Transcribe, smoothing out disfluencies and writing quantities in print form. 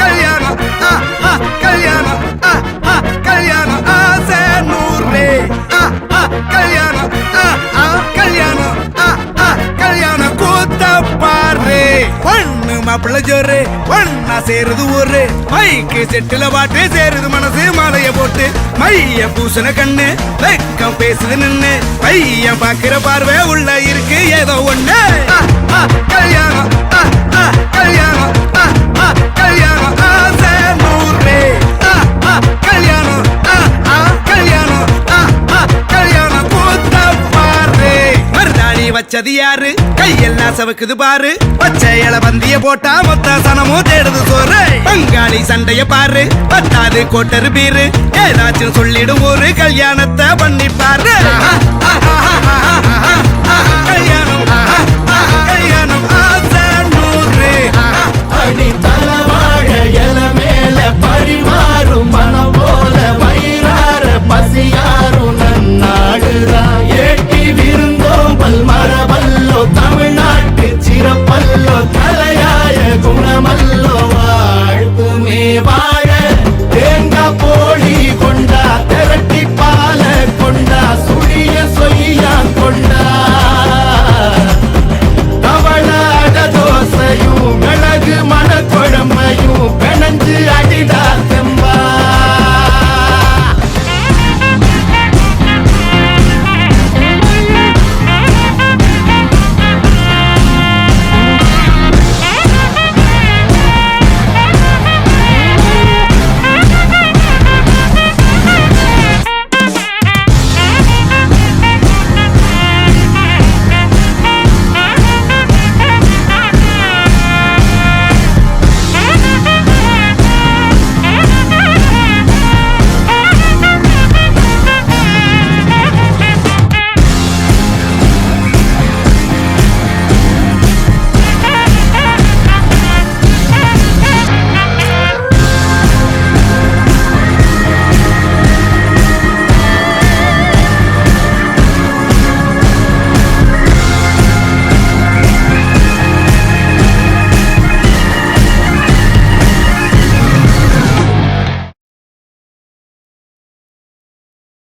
கல்யாணம் கல்யாணம் கல்யாணம் ஆசை நூறு கல்யாணம் கல்யாணம் கல்யாணம் கூத்த பாரு பொண்ணு மாப்பிள்ள ஜோரு பொண்ணா சேருது ஊரு மைக்கு செட்டுல பாட்டு சேருது மனசு மாலைய போட்டு மைய பூசன கண்ணு வெக்கம் பேசுது நின்னு பையன் பாக்குற பார்வை உள்ள இருக்கு ஏதோ ஒண்ணு கல்யாணம் கல்யாணம் கல்யாணம் ஆசை நூறு கல்யாணம் கல்யாணம் கல்யாணம் கூத்த பாரு மருதாணி வச்சது யாரு கையெல்லாம் சவக்குது பாரு பச்சை இல பந்திய போட்டா மொத்த சனமும் தேடுது சோறு பங்காளி சண்டைய பாரு பத்தாது கோட்டரு பீரு ஏதாச்சும் சொல்லிடும் ஒரு கல்யாணத்தை பண்ணி பாரு கல்யாணம் கல்யாணம் ஆசை நூறு அடி தலவாழ எல மேல பரிமாறும் மனம் போல வயிறார பசியாரும் நன்னாடுதா ஏட்டி விருந்தோம்பல் மரபல்லோ தமிழ்நாட்டு சிறப்பல்லோ தலையாய குணமல்லோ வாழ்த்துமே வாழ தேங்காய் போடி கொண்டா திரட்டி பால கொண்டா சுழிய சொய்யா கொண்டா தவளாட தோசையும் மிளகு மணக்குழம்பையும் பிணைஞ்சு அடி